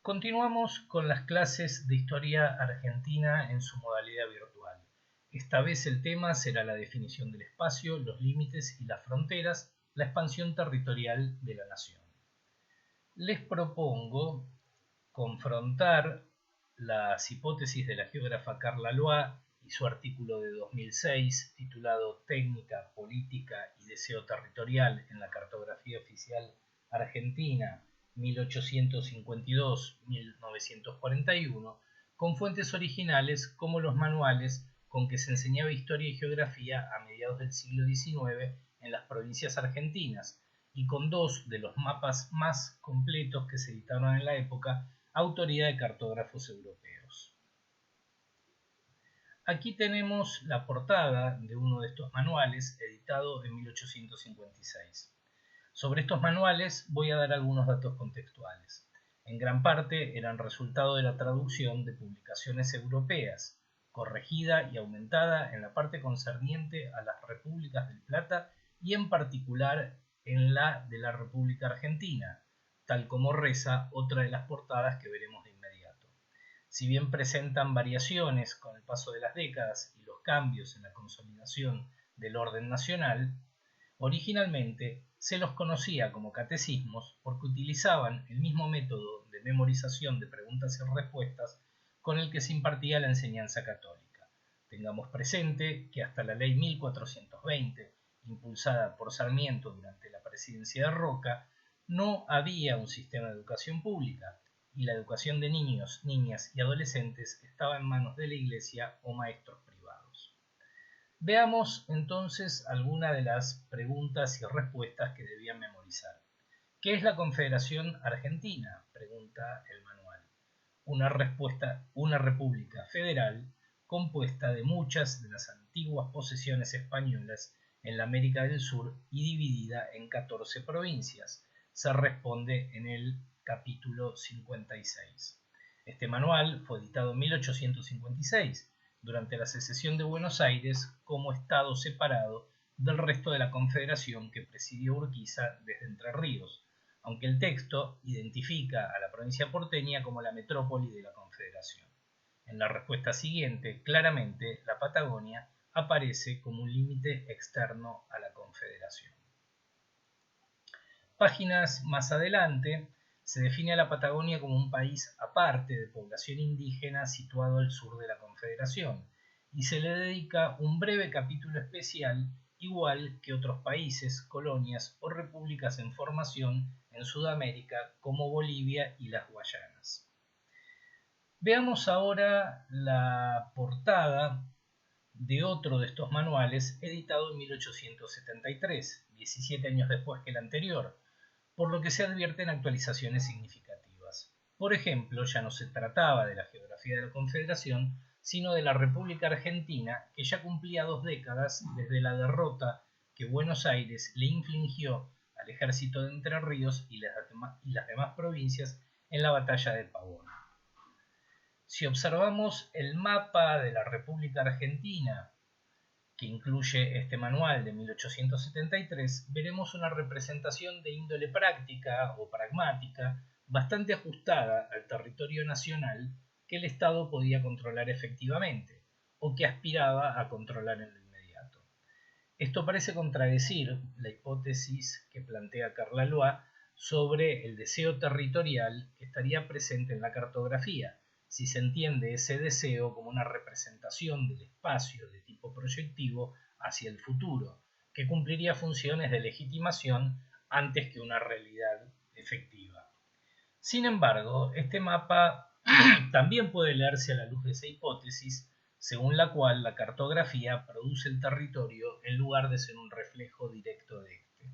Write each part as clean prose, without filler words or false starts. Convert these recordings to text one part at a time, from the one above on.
Continuamos con las clases de Historia Argentina en su modalidad virtual. Esta vez el tema será la definición del espacio, los límites y las fronteras, la expansión territorial de la nación. Les propongo confrontar las hipótesis de la geógrafa Carla Loá y su artículo de 2006 titulado Técnica, Política y Deseo Territorial en la Cartografía Oficial Argentina 1852-1941, con fuentes originales como los manuales con que se enseñaba historia y geografía a mediados del siglo XIX en las provincias argentinas, y con dos de los mapas más completos que se editaron en la época, autoría de cartógrafos europeos. Aquí tenemos la portada de uno de estos manuales, editado en 1856. Sobre estos manuales voy a dar algunos datos contextuales. En gran parte eran resultado de la traducción de publicaciones europeas, corregida y aumentada en la parte concerniente a las repúblicas del Plata y en particular en la de la República Argentina, tal como reza otra de las portadas que veremos de inmediato. Si bien presentan variaciones con el paso de las décadas y los cambios en la consolidación del orden nacional, originalmente se los conocía como catecismos porque utilizaban el mismo método de memorización de preguntas y respuestas con el que se impartía la enseñanza católica. Tengamos presente que hasta la ley 1420, impulsada por Sarmiento durante la presidencia de Roca, no había un sistema de educación pública y la educación de niños, niñas y adolescentes estaba en manos de la Iglesia o maestros privados. Veamos entonces algunas de las preguntas y respuestas que debían memorizar. ¿Qué es la Confederación Argentina?, pregunta el manual. Una república federal compuesta de muchas de las antiguas posesiones españolas en la América del Sur y dividida en 14 provincias, se responde en el capítulo 56. Este manual fue editado en 1856, durante la secesión de Buenos Aires como estado separado del resto de la Confederación que presidió Urquiza desde Entre Ríos, aunque el texto identifica a la provincia porteña como la metrópoli de la Confederación. En la respuesta siguiente, claramente, la Patagonia aparece como un límite externo a la Confederación. Páginas más adelante, se define a la Patagonia como un país aparte de población indígena situado al sur de la Confederación, y se le dedica un breve capítulo especial, igual que otros países, colonias o repúblicas en formación en Sudamérica como Bolivia y las Guayanas. Veamos ahora la portada de otro de estos manuales, editado en 1873, 17 años después que el anterior, por lo que se advierten actualizaciones significativas. Por ejemplo, ya no se trataba de la geografía de la Confederación, sino de la República Argentina, que ya cumplía 2 décadas desde la derrota que Buenos Aires le infligió al ejército de Entre Ríos y las demás provincias en la batalla de Pavón. Si observamos el mapa de la República Argentina, que incluye este manual de 1873, veremos una representación de índole práctica o pragmática bastante ajustada al territorio nacional que el Estado podía controlar efectivamente o que aspiraba a controlar en lo inmediato. Esto parece contradecir la hipótesis que plantea Carla Loá sobre el deseo territorial que estaría presente en la cartografía, si se entiende ese deseo como una representación del espacio de tipo proyectivo hacia el futuro, que cumpliría funciones de legitimación antes que una realidad efectiva. Sin embargo, este mapa también puede leerse a la luz de esa hipótesis, según la cual la cartografía produce el territorio en lugar de ser un reflejo directo de este.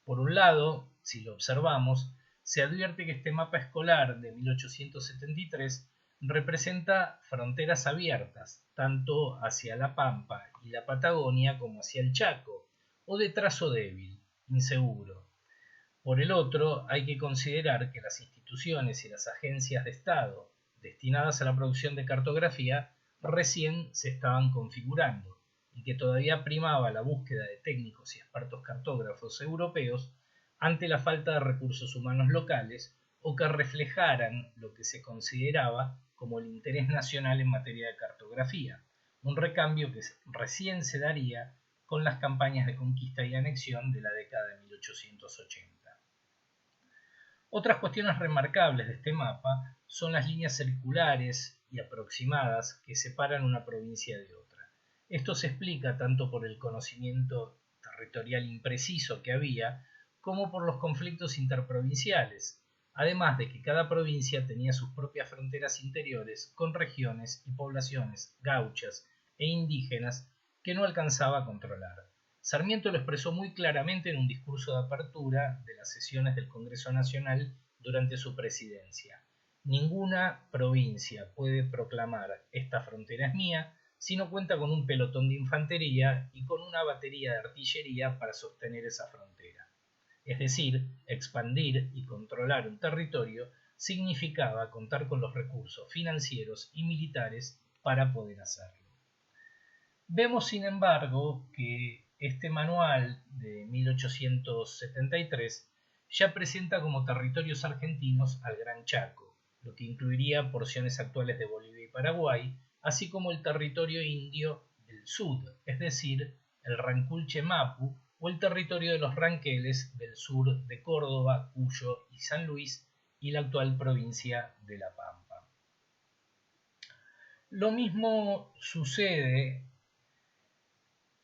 Por un lado, si lo observamos, se advierte que este mapa escolar de 1873 representa fronteras abiertas, tanto hacia la Pampa y la Patagonia como hacia el Chaco, o de trazo débil, inseguro. Por el otro, hay que considerar que las instituciones y las agencias de Estado destinadas a la producción de cartografía recién se estaban configurando y que todavía primaba la búsqueda de técnicos y expertos cartógrafos europeos ante la falta de recursos humanos locales o que reflejaran lo que se consideraba como el interés nacional en materia de cartografía, un recambio que recién se daría con las campañas de conquista y anexión de la década de 1880. Otras cuestiones remarcables de este mapa son las líneas circulares y aproximadas que separan una provincia de otra. Esto se explica tanto por el conocimiento territorial impreciso que había, como por los conflictos interprovinciales, además de que cada provincia tenía sus propias fronteras interiores con regiones y poblaciones gauchas e indígenas que no alcanzaba a controlar. Sarmiento lo expresó muy claramente en un discurso de apertura de las sesiones del Congreso Nacional durante su presidencia. Ninguna provincia puede proclamar "esta frontera es mía" si no cuenta con un pelotón de infantería y con una batería de artillería para sostener esa frontera. Es decir, expandir y controlar un territorio significaba contar con los recursos financieros y militares para poder hacerlo. Vemos, sin embargo, que este manual de 1873 ya presenta como territorios argentinos al Gran Chaco, lo que incluiría porciones actuales de Bolivia y Paraguay, así como el territorio indio del Sud, es decir, el Ranculche Mapu o el territorio de los Ranqueles del sur de Córdoba, Cuyo y San Luis y la actual provincia de La Pampa. Lo mismo sucede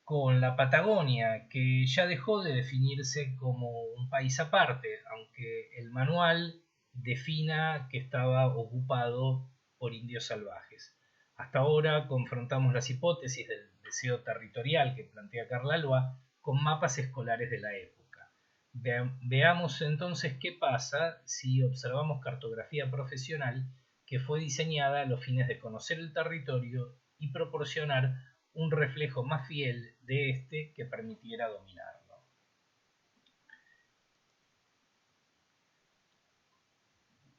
con la Patagonia, que ya dejó de definirse como un país aparte, aunque el manual defina que estaba ocupado por indios salvajes. Hasta ahora confrontamos las hipótesis del deseo territorial que plantea Carlallois con mapas escolares de la época. Veamos entonces qué pasa si observamos cartografía profesional que fue diseñada a los fines de conocer el territorio y proporcionar un reflejo más fiel de este que permitiera dominarlo.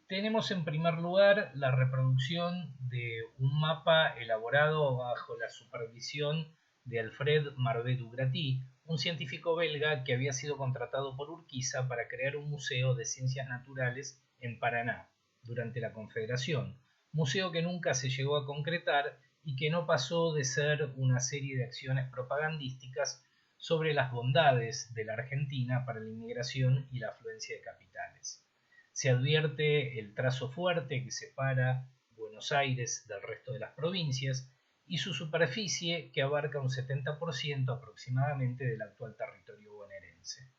Tenemos en primer lugar la reproducción de un mapa elaborado bajo la supervisión de Alfred Marvé-Dugraty, un científico belga que había sido contratado por Urquiza para crear un museo de ciencias naturales en Paraná durante la Confederación, museo que nunca se llegó a concretar y que no pasó de ser una serie de acciones propagandísticas sobre las bondades de la Argentina para la inmigración y la afluencia de capitales. Se advierte el trazo fuerte que separa Buenos Aires del resto de las provincias y su superficie que abarca un 70% aproximadamente del actual territorio bonaerense.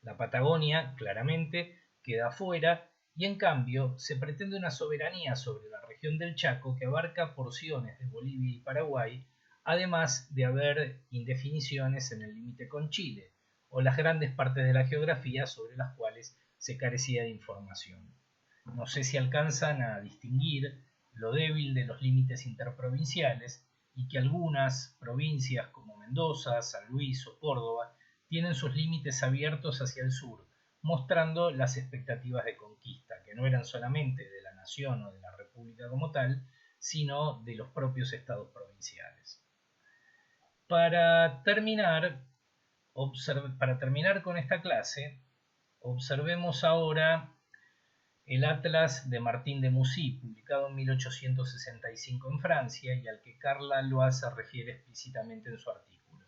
La Patagonia, claramente, queda afuera y en cambio se pretende una soberanía sobre la región del Chaco que abarca porciones de Bolivia y Paraguay, además de haber indefiniciones en el límite con Chile, o las grandes partes de la geografía sobre las cuales se carecía de información. No sé si alcanzan a distinguir lo débil de los límites interprovinciales y que algunas provincias como Mendoza, San Luis o Córdoba tienen sus límites abiertos hacia el sur, mostrando las expectativas de conquista, que no eran solamente de la nación o de la república como tal, sino de los propios estados provinciales. Para terminar con esta clase, observemos ahora el Atlas de Martín de Mussy, publicado en 1865 en Francia y al que Carlallois se refiere explícitamente en su artículo.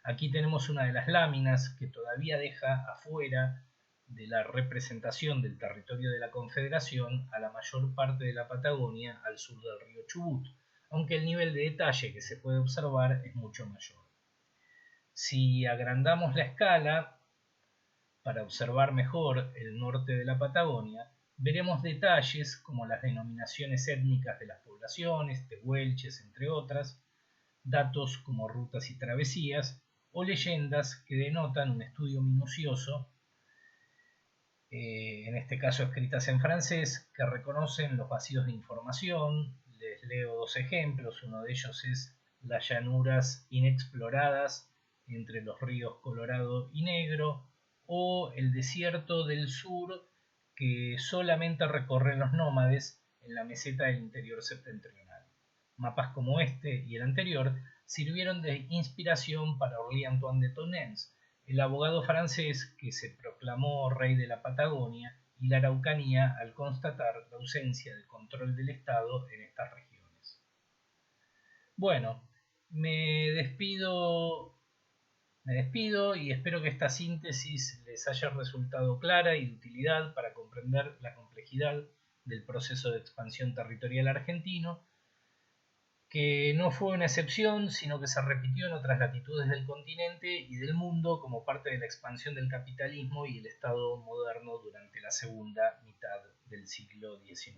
Aquí tenemos una de las láminas que todavía deja afuera de la representación del territorio de la Confederación a la mayor parte de la Patagonia al sur del río Chubut, aunque el nivel de detalle que se puede observar es mucho mayor. Si agrandamos la escala para observar mejor el norte de la Patagonia, veremos detalles como las denominaciones étnicas de las poblaciones, tehuelches, entre otras, datos como rutas y travesías, o leyendas que denotan un estudio minucioso, en este caso escritas en francés, que reconocen los vacíos de información. Les leo dos ejemplos, uno de ellos es las llanuras inexploradas entre los ríos Colorado y Negro, o el desierto del sur que solamente recorren los nómades en la meseta del interior septentrional. Mapas como este y el anterior sirvieron de inspiración para Orly Antoine de Tonens, el abogado francés que se proclamó rey de la Patagonia y la Araucanía al constatar la ausencia de control del Estado en estas regiones. Bueno, me despido y espero que esta síntesis les haya resultado clara y de utilidad para comprender la complejidad del proceso de expansión territorial argentino, que no fue una excepción, sino que se repitió en otras latitudes del continente y del mundo como parte de la expansión del capitalismo y el Estado moderno durante la segunda mitad del siglo XIX.